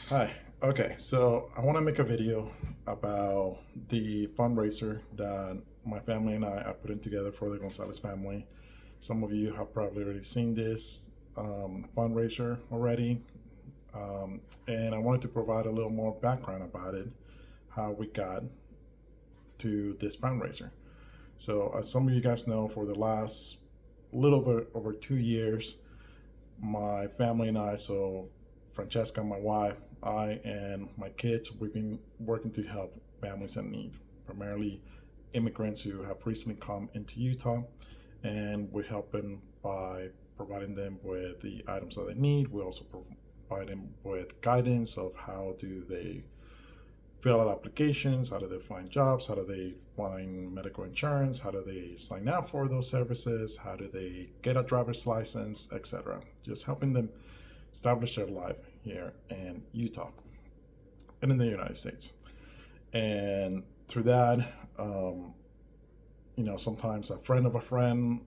Hi. Okay, so I want to make a video about the fundraiser that my family and I are putting together for the Gonzalez family. Some of you have probably already seen this fundraiser already, and I wanted to provide a little more background about it, how we got to this fundraiser. So, as some of you guys know, for the last little over 2 years, my family and I, so Francesca, my wife, I, and my kids, we've been working to help families in need, primarily immigrants who have recently come into Utah, and we're helping by providing them with the items that they need. We also provide them with guidance of how do they fill out applications, how do they find jobs, how do they find medical insurance, how do they sign up for those services, how do they get a driver's license, etc. Just helping them establish their life here in Utah and in the United States. And through that, um, sometimes a friend of a friend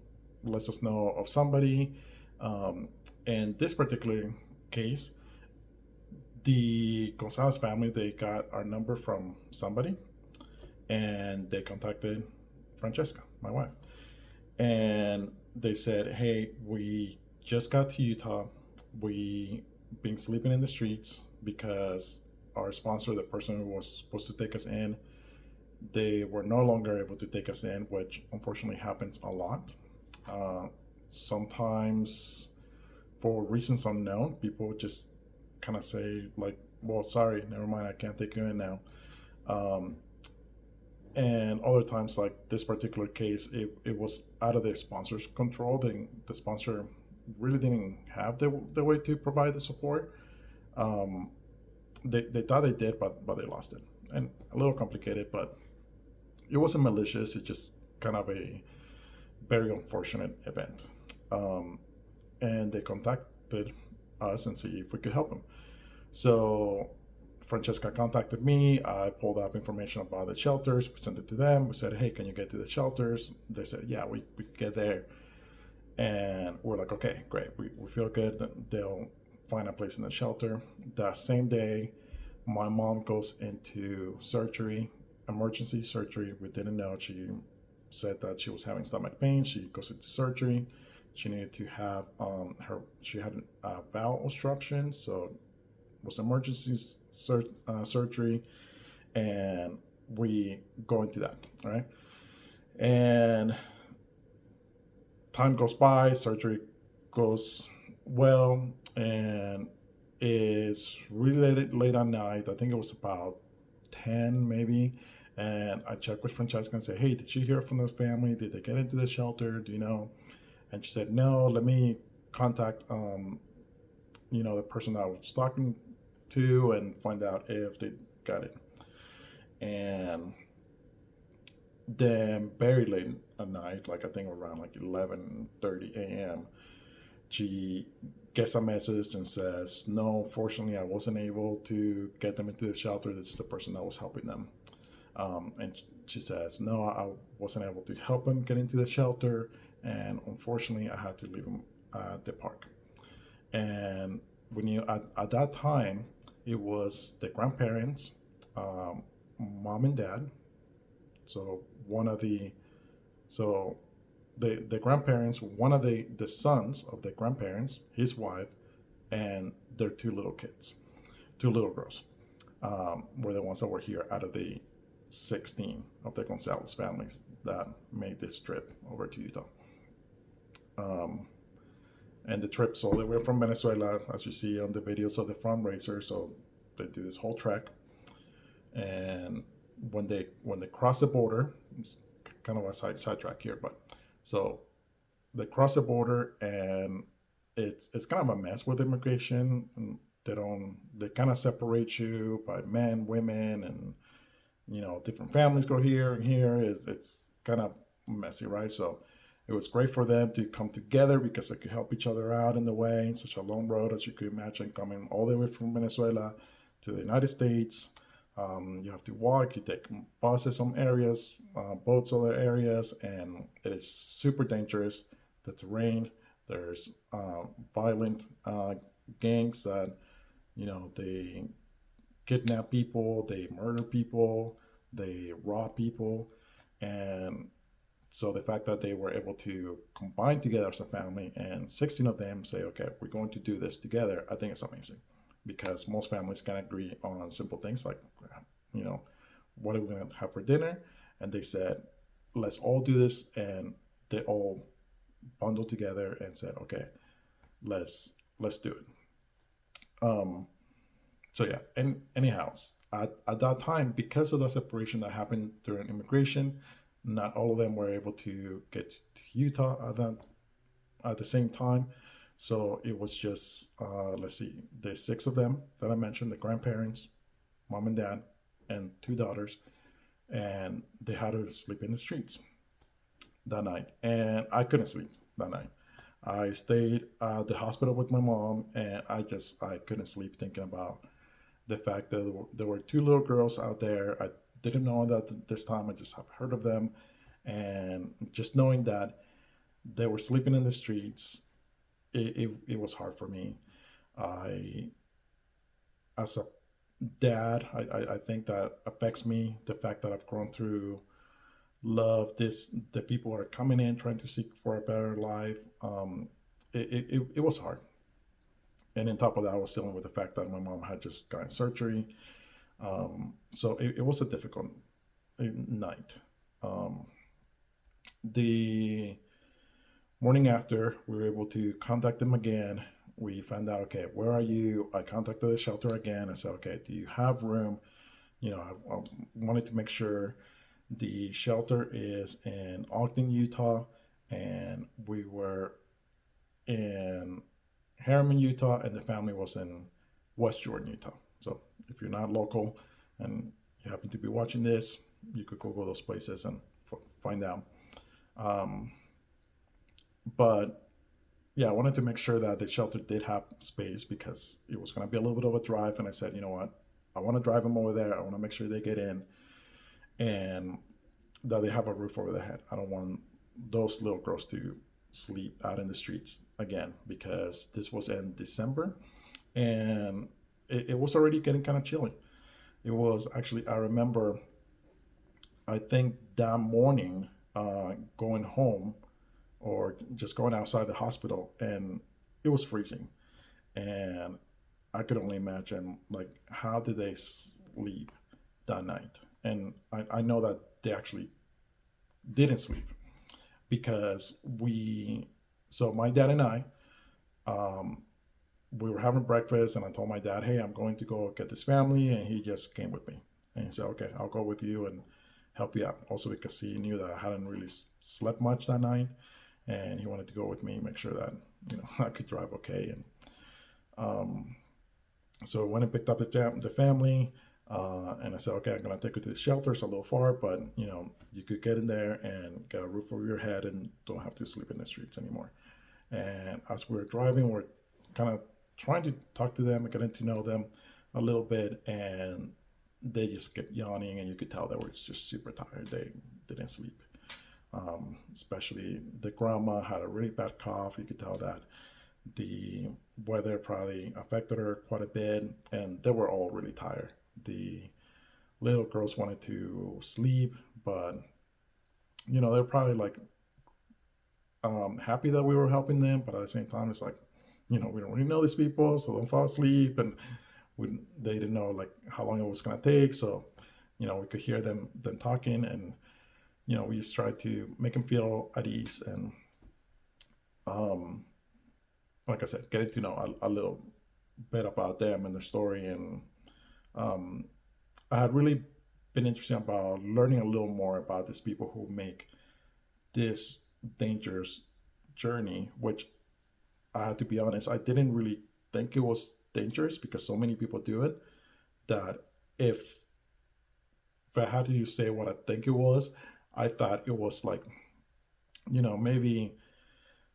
lets us know of somebody. In this particular case, the Gonzalez family, they got our number from somebody and they contacted Francesca, my wife. And they said, hey, we just got to Utah. We been sleeping in the streets because our sponsor, the person who was supposed to take us in, they were no longer able to take us in, which unfortunately happens a lot. Uh, Sometimes, for reasons unknown, people just kind of say, like, well, sorry, never mind, I can't take you in now. Um, and other times, like this particular case, it was out of the sponsor's control. The sponsor really didn't have the way to provide the support. Um, they thought they did, but they lost it. And a little complicated, but it wasn't malicious. It's just kind of a very unfortunate event. Um, and they contacted us and see if we could help them. So Francesca contacted me. I pulled up information about the shelters, sent it to them. We said, hey, can you get to the shelters? They said, yeah, we could get there. And we're like, okay, great. We feel good that they'll find a place in the shelter. That same day, my mom goes into surgery, emergency surgery. We didn't know. She said that she was having stomach pain. She goes into surgery. She needed to have she had a bowel obstruction, so it was emergency surgery, and we go into that, all right? And time goes by, surgery goes well, and it's really late at night. I think it was about 10 maybe. And I checked with Francesca and said, hey, did you hear from the family? Did they get into the shelter? Do you know? And she said, no, let me contact, the person that I was talking to and find out if they got it. And then very late at night, like I think around like 11:30 a.m., she gets a message and says, no, fortunately, I wasn't able to get them into the shelter. This is the person that was helping them. And she says, no, I wasn't able to help them get into the shelter. And unfortunately, I had to leave them at the park. And when you at that time, it was the grandparents, um, mom and dad. So one of the so the grandparents, one of the sons of the grandparents, his wife, and their two little kids, two little girls, were the ones that were here out of the 16 of the Gonzalez families that made this trip over to Utah. Um, and the trip, so they were from Venezuela, as you see on the videos of the fundraiser. So they do this whole trek, and when they cross the border, it's kind of a sidetrack here, but so they cross the border, and it's kind of a mess with immigration. And they kind of separate you by men, women, and different families go here and here. It's kind of messy, right? So it was great for them to come together because they could help each other out in the way. In such a long road, as you could imagine, coming all the way from Venezuela to the United States. You have to walk, you take buses some areas, boats other areas, and it is super dangerous. The terrain, there's violent gangs that, they kidnap people, they murder people, they rob people. And so the fact that they were able to combine together as a family and 16 of them say, okay, we're going to do this together, I think it's amazing, because most families can agree on simple things like, you know, what are we going to have for dinner? And they said, let's all do this. And they all bundled together and said, okay, let's do it. Um, so yeah, and anyhow, at that time, because of the separation that happened during immigration, not all of them were able to get to Utah at the same time. So it was just let's see, the six of them that I mentioned, the grandparents, mom and dad, and two daughters, and they had to sleep in the streets that night, and I couldn't sleep that night. I stayed at the hospital with my mom, and I couldn't sleep thinking about the fact that there were two little girls out there. I didn't know that at this time. I just have heard of them, and just knowing that they were sleeping in the streets, it was hard for me. I, as a dad, I think that affects me. The fact that I've grown through love this, the people are coming in trying to seek for a better life. It was hard. And on top of that, I was dealing with the fact that my mom had just gotten surgery. So it was a difficult night. Um, the morning after, we were able to contact them again. We found out, okay, where are you? I contacted the shelter again. I said, okay, do you have room? You know, I wanted to make sure. The shelter is in Ogden, Utah, and we were in Harriman, Utah, and the family was in West Jordan, Utah. So if you're not local and you happen to be watching this, you could Google those places and find out. Um, but yeah, I wanted to make sure that the shelter did have space because it was going to be a little bit of a drive. And I said, you know what? I want to drive them over there. I want to make sure they get in and that they have a roof over their head. I don't want those little girls to sleep out in the streets again because this was in December and it was already getting kind of chilly. It was actually, I remember, I think that morning going home or just going outside the hospital and it was freezing. And I could only imagine, like, how did they sleep that night? And I know that they actually didn't sleep because so my dad and I, um, we were having breakfast and I told my dad, hey, I'm going to go get this family. And he just came with me. And he said, okay, I'll go with you and help you out. Also because he knew that I hadn't really slept much that night. And he wanted to go with me, make sure that, I could drive okay. And um, so I went and picked up the family. And I said, okay, I'm going to take you to the shelter. It's a little far, but you could get in there and get a roof over your head and don't have to sleep in the streets anymore. And as we were driving, we're kind of trying to talk to them and getting to know them a little bit. And they just kept yawning, and you could tell they were just super tired. They didn't sleep. Especially the grandma had a really bad cough. You could tell that the weather probably affected her quite a bit, and they were all really tired. The little girls wanted to sleep, but they're probably like happy that we were helping them, but at the same time, it's like, we don't really know these people, so don't fall asleep. And they didn't know like how long it was gonna take, so we could hear them talking, and we just tried to make them feel at ease, and like I said, getting to know a little bit about them and their story. And um, I had really been interested about learning a little more about these people who make this dangerous journey, which I had to be honest, I didn't really think it was dangerous because so many people do it that if I had to say what I think it was, I thought it was like, maybe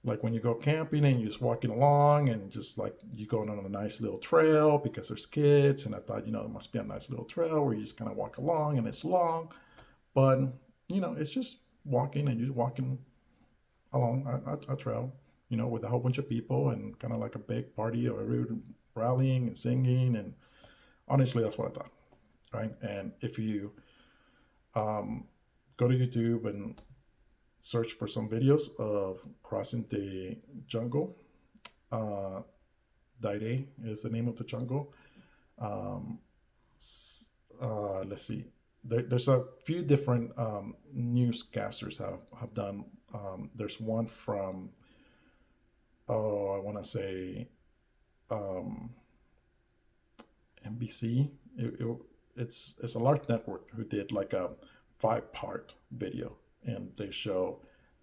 like when you go camping and you're just walking along and just like you going on a nice little trail because there's kids. And I thought, it must be a nice little trail where you just kind of walk along and it's long, but it's just walking and you're walking along a trail, with a whole bunch of people and kind of like a big party or everyone rallying and singing and Honestly, that's what I thought, right? And if you um, go to YouTube and search for some videos of crossing the jungle, uh, Daire is the name of the jungle. Um, let's see. There's a few different newscasters have done. There's one from, oh, I want to say um, NBC. It's a large network who did like a 5-part video, and they show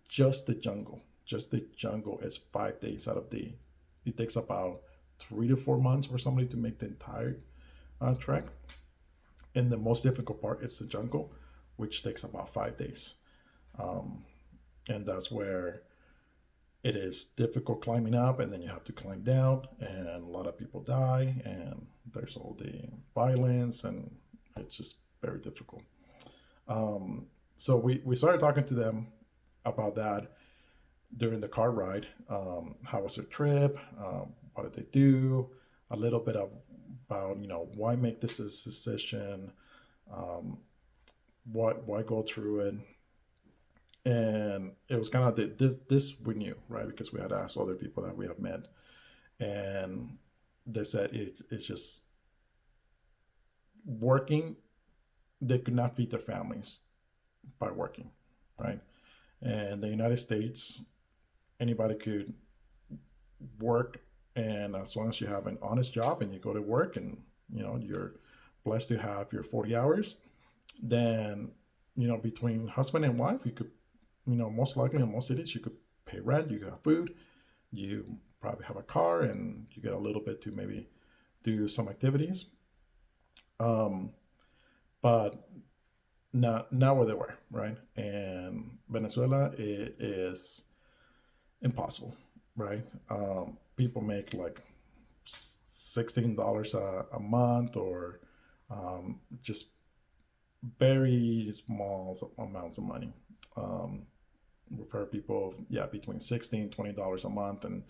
just the jungle. Just the jungle is 5 days out of the. It takes about 3 to 4 months for somebody to make the entire trek, and the most difficult part is the jungle, which takes about 5 days, um, and that's where it is difficult climbing up, and then you have to climb down, and a lot of people die, and there's all the violence, and it's just very difficult. So we started talking to them about that during the car ride. How was their trip? What did they do? A little bit about why make this decision, um, why go through it, and it was kind of this we knew, right, because we had asked other people that we have met, and they said it's just working. They could not feed their families by working, right? And the United States, anybody could work, and as long as you have an honest job and you go to work and you're blessed to have your 40 hours, then between husband and wife, you could most likely in most cities you could pay rent, you have food, you probably have a car, and you get a little bit to maybe do some activities. But not where they were, right? And Venezuela, it is impossible, right? People make like $16 a month, or just very small amounts of money. We've heard people, between $16-20 a month. And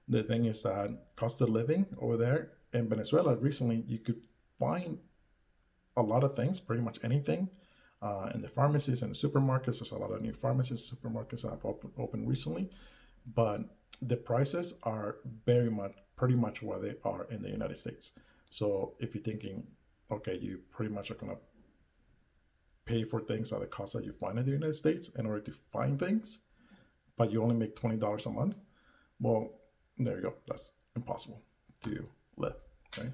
the thing is that cost of living over there in Venezuela, recently you could find a lot of things, pretty much anything, in the pharmacies and the supermarkets. There's a lot of new pharmacies, supermarkets that have opened recently, but the prices are pretty much what they are in the United States. So if you're thinking, okay, you pretty much are gonna pay for things at the cost that you find in the United States in order to find things, but you only make $20 a month, well, there you go. That's impossible to live, right?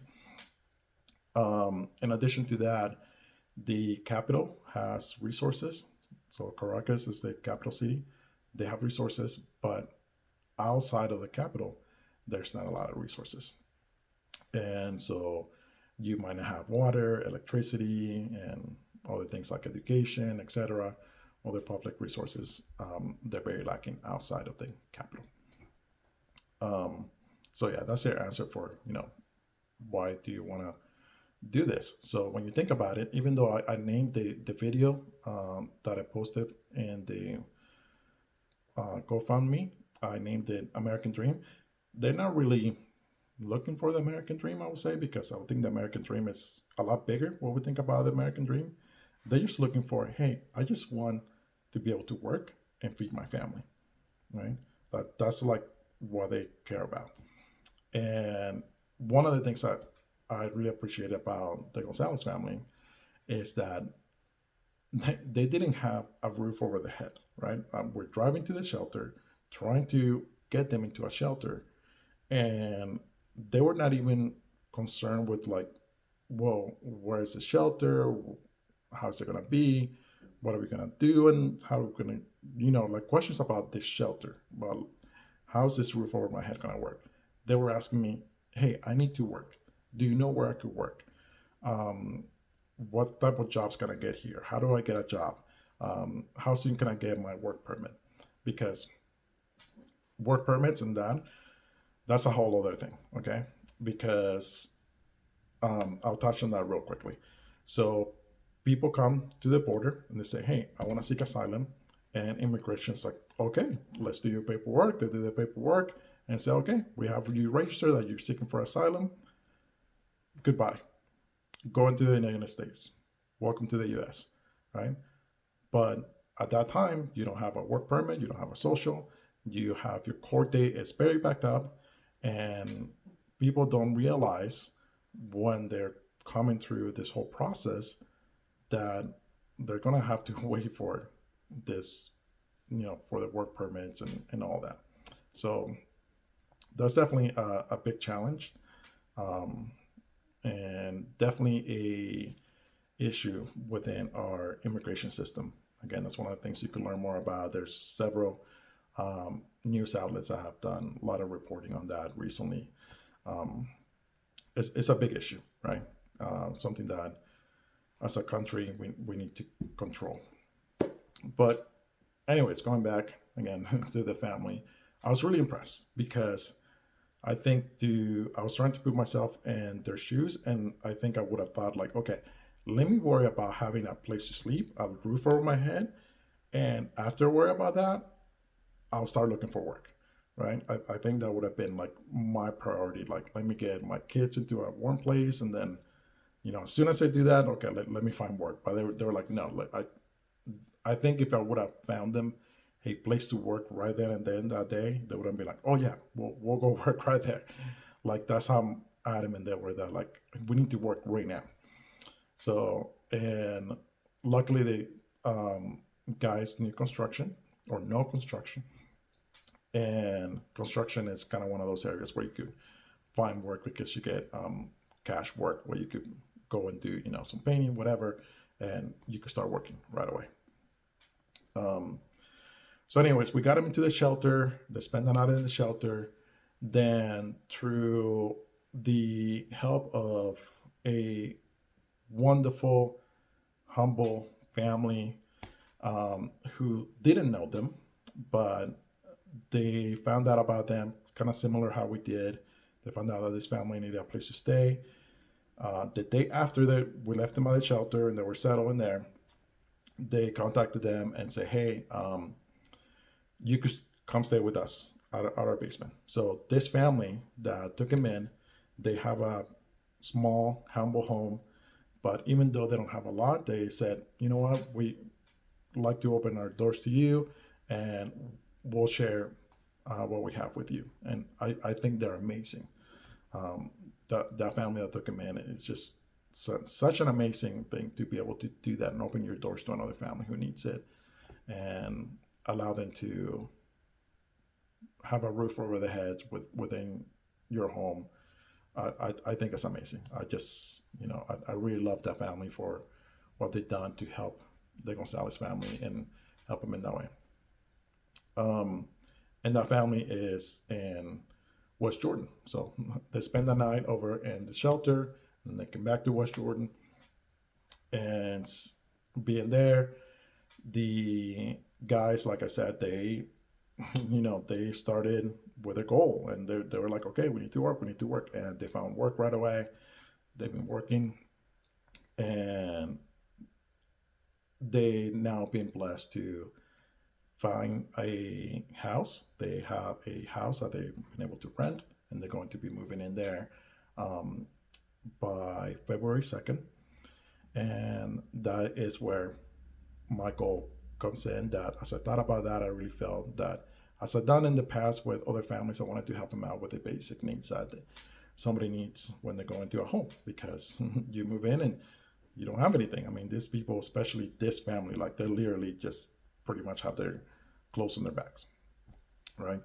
In addition to that, the capital has resources. So Caracas is the capital city. They have resources, but outside of the capital, there's not a lot of resources. And so you might not have water, electricity, and other things like education, etc. Other public resources, they're very lacking outside of the capital. So yeah, that's their answer for, why do you want to do this? So when you think about it, even though I named the video that I posted in the GoFundMe, I named it American Dream. They're not really looking for the American Dream, I would say, because I would think the American Dream is a lot bigger. What we think about the American Dream, they're just looking for, hey, I just want to be able to work and feed my family, right? That's like what they care about. And one of the things that I really appreciate about the Gonzalez family is that they didn't have a roof over their head, right? We're driving to the shelter, trying to get them into a shelter, and they were not even concerned with like, well, where is the shelter? How's it gonna be? What are we gonna do? And how are we gonna, like questions about this shelter. Well, how's this roof over my head gonna work? They were asking me, hey, I need to work. Do you know where I could work? What type of jobs can I get here? How do I get a job? How soon can I get my work permit? Because work permits and that's a whole other thing, okay? Because I'll touch on that real quickly. So people come to the border and they say, hey, I want to seek asylum. And immigration's like, okay, let's do your paperwork. They do the paperwork and say, okay, we have you registered that you're seeking for asylum. Goodbye. going to the United States. Welcome to the US, right? But at that time, you don't have a work permit, you don't have a social, you have your court date is very backed up, and people don't realize when they're coming through this whole process that they're gonna have to wait for this, for the work permits and all that. So that's definitely a big challenge, um, and definitely a issue within our immigration system. Again, that's one of the things you can learn more about. There's several news outlets that have done a lot of reporting on that recently. Um, it's a big issue, right? Something that as a country we need to control. But anyways, going back again to the family, I was really impressed because I was trying to put myself in their shoes, and I think I would have thought like, okay, let me worry about having a place to sleep, a roof over my head, and after worry about that, I'll start looking for work, right? I think that would have been like my priority. Like, let me get my kids into a warm place, and then, as soon as I do that, okay, let me find work. But they were like, no, like, I think if I would have found them a place to work right then and then that day, they would have been like, oh yeah, we'll go work right there. Like, that's how adamant they were that like, we need to work right now. So, and luckily the guys need construction or no construction. And construction is kind of one of those areas where you could find work because you get cash work where you could go and do, some painting, whatever, and you could start working right away. So anyways, we got them into the shelter. They spent the night in the shelter. Then through the help of a wonderful, humble family who didn't know them, but they found out about them. It's kind of similar how we did. They found out that this family needed a place to stay. The day after that, we left them at the shelter and they were settled in there. They contacted them and said, hey, you could come stay with us at our basement. So this family that took them in, they have a small, humble home. But even though they don't have a lot, they said, you know what, we like to open our doors to you and we'll share what we have with you. And I think they're amazing. That family that took them in, it's just such an amazing thing to be able to do that and open your doors to another family who needs it and allow them to have a roof over their heads within your home. I think it's amazing. I just, I really love that family for what they've done to help the Gonzalez family and help them in that way. And that family is in West Jordan. So they spend the night over in the shelter and they come back to West Jordan and being there. The guys, like I said, they started with a goal and they were like, okay, we need to work. And they found work right away. They've been working and they now been blessed to find a house. They have a house that they've been able to rent and they're going to be moving in there by February 2nd. And that is where my goal comes in, that as I thought about that, I really felt that as I've done in the past with other families, I wanted to help them out with the basic needs that somebody needs when they go into a home, because you move in and you don't have anything. I mean, these people, especially this family, like they literally just pretty much have their clothes on their backs, right?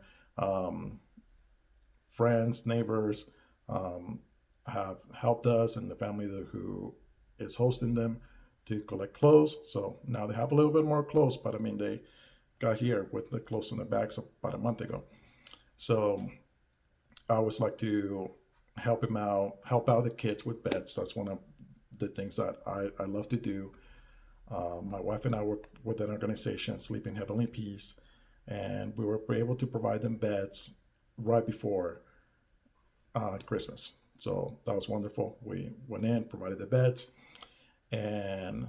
Friends, neighbors have helped us, and the family who is hosting them to collect clothes. So now they have a little bit more clothes, but I mean, they got here with the clothes on their backs about a month ago. So I always like to help out the kids with beds. That's one of the things that I love to do. My wife and I work with an organization, Sleep in Heavenly Peace, and we were able to provide them beds right before Christmas. So that was wonderful. We went in, provided the beds, and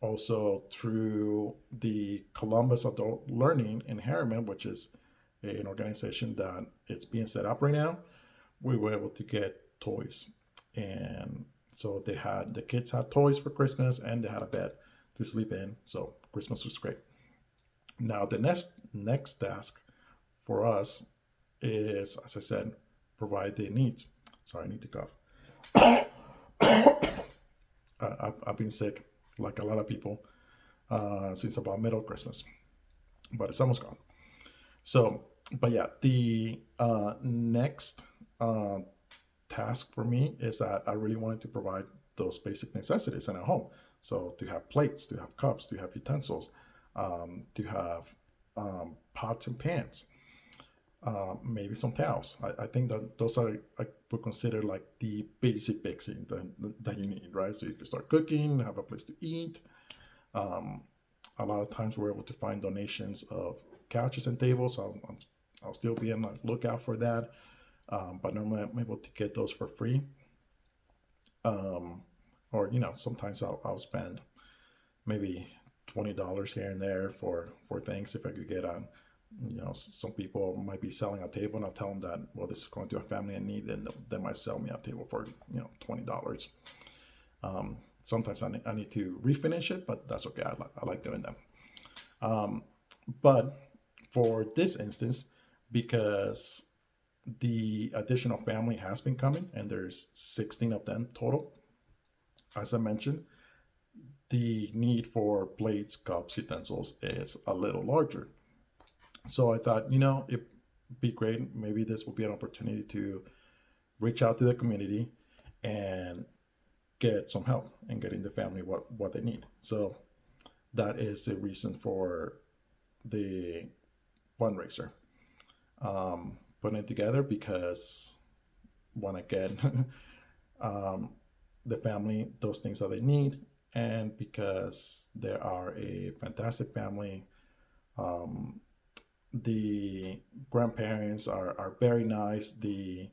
also through the Columbus Adult Learning in Harriman, which is an organization that it's being set up right now, we were able to get toys and So the kids had toys for Christmas and they had a bed to sleep in. So Christmas was great. Now the next task for us is, as I said, provide the needs. Sorry, I need to cough. I've been sick, like a lot of people, since about middle of Christmas, but it's almost gone. So, but yeah, the next task for me is that I really wanted to provide those basic necessities in a home. So to have plates, to have cups, to have utensils, to have pots and pans, maybe some towels. I think that those are, I would consider like the basic that you need, right? So you can start cooking, have a place to eat. A lot of times we're able to find donations of couches and tables. So I'll still be on the lookout for that. But normally I'm able to get those for free. Or, sometimes I'll spend maybe $20 here and there for things. If I could get on, some people might be selling a table and I'll tell them that, well, this is going to a family in need, and they might sell me a table for, $20. Sometimes I need to refinish it, but that's okay. I like doing that. But for this instance, because the additional family has been coming and there's 16 of them total, as I mentioned, the need for plates, cups, utensils is a little larger. So I thought, it'd be great. Maybe this will be an opportunity to reach out to the community and get some help in getting the family what they need. So that is the reason for the fundraiser. Putting it together because want to get the family those things that they need, and because they are a fantastic family. The grandparents are very nice. The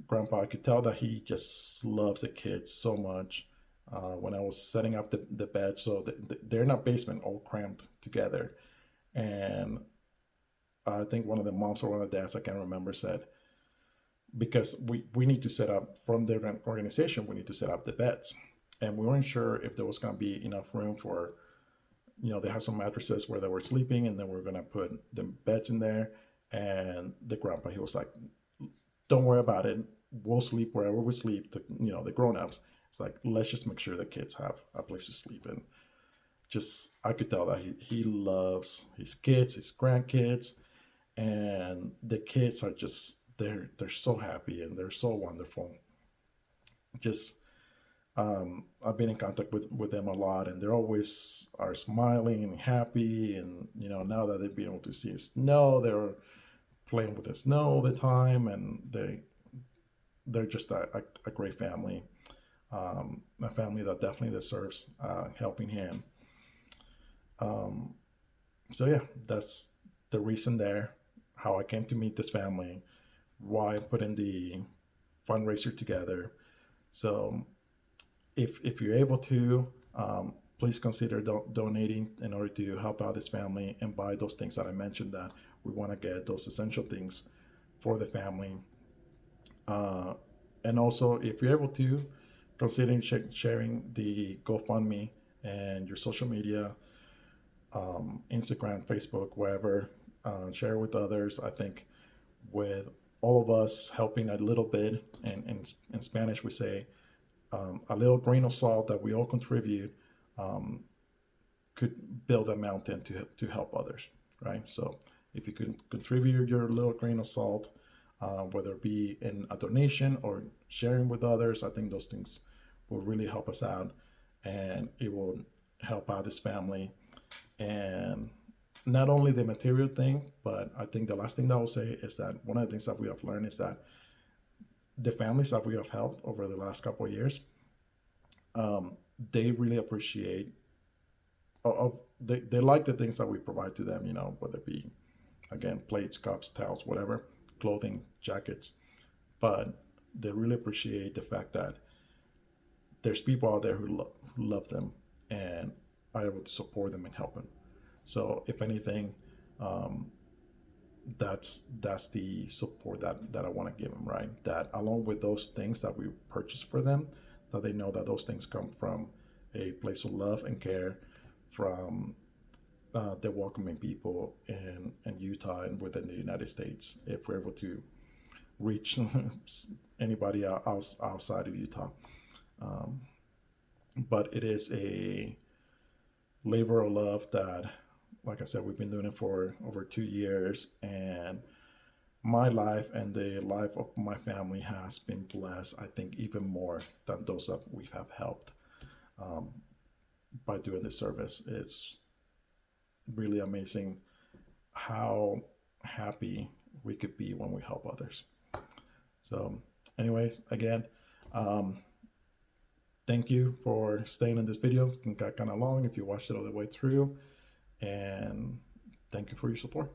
grandpa, I could tell that he just loves the kids so much. When I was setting up the bed, so they're in a basement all cramped together. And I think one of the moms or one of the dads, I can't remember, said, because we need to set up, from the organization, we need to set up the beds. And we weren't sure if there was going to be enough room for, they had some mattresses where they were sleeping, and then we're going to put the beds in there. And the grandpa, he was like, don't worry about it. We'll sleep wherever we sleep, the grown-ups. It's like, let's just make sure the kids have a place to sleep. And just, I could tell that he loves his kids, his grandkids, and the kids are just, they're so happy and they're so wonderful. Just, I've been in contact with them a lot, and they're always are smiling and happy. And, now that they've been able to see snow, they're playing with the snow all the time, and they're just a great family. A family that definitely deserves a helping hand. So yeah, that's the reason there, how I came to meet this family, why I put in the fundraiser together. So if you're able to, please consider donating in order to help out this family and buy those things that I mentioned, that we want to get those essential things for the family. And also, if you're able to, consider sharing the GoFundMe and your social media, Instagram, Facebook, wherever, share with others. I think with all of us helping a little bit, and in Spanish we say a little grain of salt that we all contribute, could build a mountain to help others, right? So if you can contribute your little grain of salt, whether it be in a donation or sharing with others, I think those things will really help us out, and it will help out this family. And not only the material thing, but I think the last thing that I will say is that one of the things that we have learned is that the families that we have helped over the last couple of years, they really appreciate, they like the things that we provide to them, whether it be, again, plates, cups, towels, whatever, clothing, jackets. But they really appreciate the fact that there's people out there who love them and are able to support them and help them. So if anything, that's the support that I want to give them, right? That along with those things that we purchase for them, that they know that those things come from a place of love and care, from the welcoming people in Utah and within the United States. If we're able to reach anybody outside of Utah, um, but it is a labor of love that, like I said, we've been doing it for over 2 years, and my life and the life of my family has been blessed, I think, even more than those that we have helped um, by doing this service. It's really amazing how happy we could be when we help others. So, anyways, again, um, thank you for staying in this video. It got kind of long if you watched it all the way through, and thank you for your support.